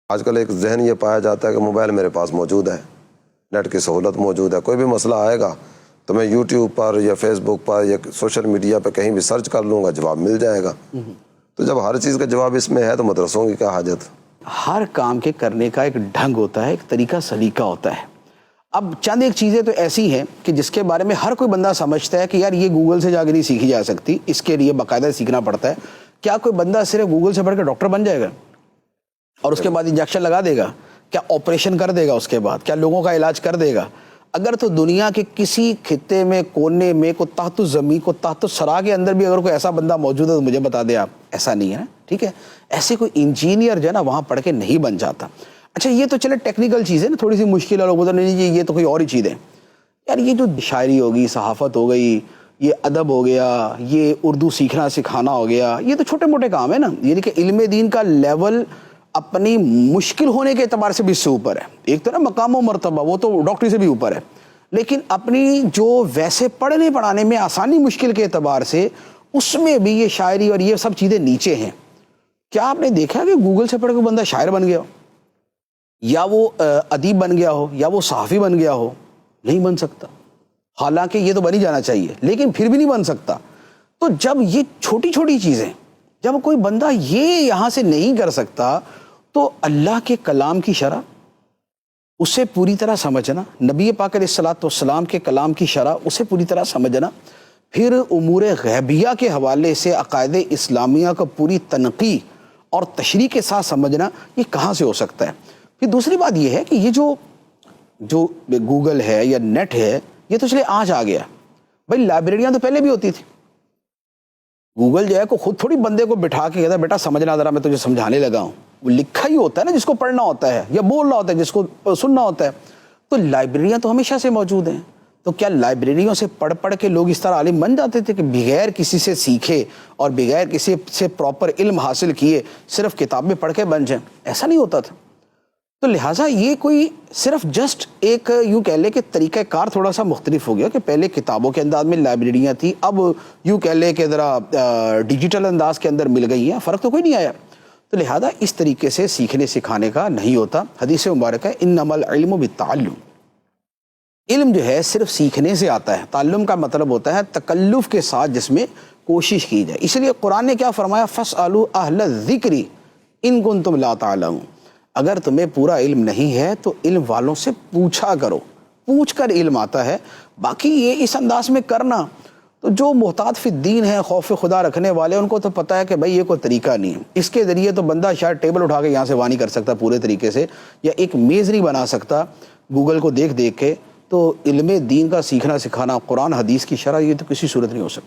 آج کل ایک ذہن یہ پایا جاتا ہے کہ موبائل میرے پاس موجود ہے، نیٹ کی سہولت موجود ہے، کوئی بھی مسئلہ آئے گا تو میں یوٹیوب پر یا فیس بک پر یا سوشل میڈیا پہ کہیں بھی سرچ کر لوں گا، جواب مل جائے گا۔ تو جب ہر چیز کا جواب اس میں ہے تو مدرسوں کی کیا حاجت؟ ہر کام کے کرنے کا ایک ڈھنگ ہوتا ہے، ایک طریقہ سلیقہ ہوتا ہے۔ اب چند ایک چیزیں تو ایسی ہیں کہ جس کے بارے میں ہر کوئی بندہ سمجھتا ہے کہ یار یہ گوگل سے جا کے نہیں سیکھی جا سکتی، اس کے لیے باقاعدہ سیکھنا پڑتا ہے۔ کیا کوئی بندہ صرف گوگل سے پڑھ کے ڈاکٹر بن جائے گا اور اس کے بعد انجیکشن لگا دے گا؟ کیا آپریشن کر دے گا؟ اس کے بعد کیا لوگوں کا علاج کر دے گا؟ اگر تو دنیا کے کسی خطے میں، کونے میں، کو تحت زمین، کو تحت سرا کے اندر بھی اگر کوئی ایسا بندہ موجود ہے تو مجھے بتا دے آپ۔ ایسا نہیں ہے نا، ٹھیک ہے؟ ایسے کوئی انجینئر جو ہے نا وہاں پڑھ کے نہیں بن جاتا۔ اچھا یہ تو چلے ٹیکنیکل چیزیں نا، تھوڑی سی مشکل ہے، لوگ بولتے نہیں یہ تو کوئی اور ہی چیز ہے۔ یار یہ جو شاعری ہوگی، صحافت ہو گئی، یہ ادب ہو گیا، یہ اردو سیکھنا سکھانا ہو گیا، یہ تو چھوٹے موٹے کام ہے نا۔ یعنی کہ علم دین کا لیول اپنی مشکل ہونے کے اعتبار سے بھی اس سے اوپر ہے۔ ایک تو نا مقام و مرتبہ وہ تو ڈاکٹری سے بھی اوپر ہے، لیکن اپنی جو ویسے پڑھنے پڑھانے میں آسانی مشکل کے اعتبار سے اس میں بھی یہ شاعری اور یہ سب چیزیں نیچے ہیں۔ کیا آپ نے دیکھا کہ گوگل سے پڑھ کے بندہ شاعر بن گیا ہو، یا وہ ادیب بن گیا ہو، یا وہ صحافی بن گیا ہو؟ نہیں بن سکتا، حالانکہ یہ تو بن ہی جانا چاہیے، لیکن پھر بھی نہیں بن سکتا۔ تو جب یہ چھوٹی چھوٹی چیزیں، جب کوئی بندہ یہ یہاں سے نہیں کر سکتا تو اللہ کے کلام کی شرح اسے پوری طرح سمجھنا، نبی پاک علیہ الصلوۃ والسلام کے کلام کی شرح اسے پوری طرح سمجھنا، پھر امور غیبیہ کے حوالے سے عقائد اسلامیہ کا پوری تنقیح اور تشریح کے ساتھ سمجھنا، یہ کہاں سے ہو سکتا ہے؟ پھر دوسری بات یہ ہے کہ یہ جو گوگل ہے یا نیٹ ہے، یہ تو چلے آج آ گیا۔ بھائی لائبریریاں تو پہلے بھی ہوتی تھی۔ گوگل جو ہے کو خود تھوڑی بندے کو بٹھا کے کہتا ہے بیٹا سمجھنا ذرا، میں تجھے سمجھانے لگا ہوں۔ وہ لکھا ہی ہوتا ہے نا، جس کو پڑھنا ہوتا ہے یا بولنا ہوتا ہے، جس کو سننا ہوتا ہے۔ تو لائبریریاں تو ہمیشہ سے موجود ہیں۔ تو کیا لائبریریوں سے پڑھ پڑھ کے لوگ اس طرح عالم بن جاتے تھے کہ بغیر کسی سے سیکھے اور بغیر کسی سے پراپر علم حاصل کیے صرف کتابیں پڑھ کے بن جائیں؟ ایسا نہیں ہوتا تھا۔ تو لہٰذا یہ کوئی صرف جسٹ ایک یوں کہہ لے کہ طریقہ کار تھوڑا سا مختلف ہو گیا کہ پہلے کتابوں کے انداز میں لائبریریاں تھیں، اب یوں کہہ لے کہ ذرا ڈیجیٹل انداز کے اندر مل گئی ہیں، فرق تو کوئی نہیں آیا۔ تو لہذا اس طریقے سے سیکھنے سکھانے کا نہیں ہوتا۔ حدیث مبارک ہے انما العلم بالتعلم، علم جو ہے صرف سیکھنے سے آتا ہے۔ تعلم کا مطلب ہوتا ہے تکلف کے ساتھ جس میں کوشش کی جائے۔ اس لیے قرآن نے کیا فرمایا؟ فاسألوا اہل الذکر ان کنتم لا تعلمون، اگر تمہیں پورا علم نہیں ہے تو علم والوں سے پوچھا کرو، پوچھ کر علم آتا ہے۔ باقی یہ اس انداز میں کرنا تو جو محتاط فی الدین ہیں، خوف خدا رکھنے والے، ان کو تو پتہ ہے کہ بھائی یہ کوئی طریقہ نہیں ہے۔ اس کے ذریعے تو بندہ شاید ٹیبل اٹھا کے یہاں سے وہاں نہیں کر سکتا پورے طریقے سے، یا ایک میز نہیں بنا سکتا گوگل کو دیکھ دیکھ کے۔ تو علم دین کا سیکھنا سکھانا، قرآن حدیث کی شرح، یہ تو کسی صورت نہیں ہو سکتا۔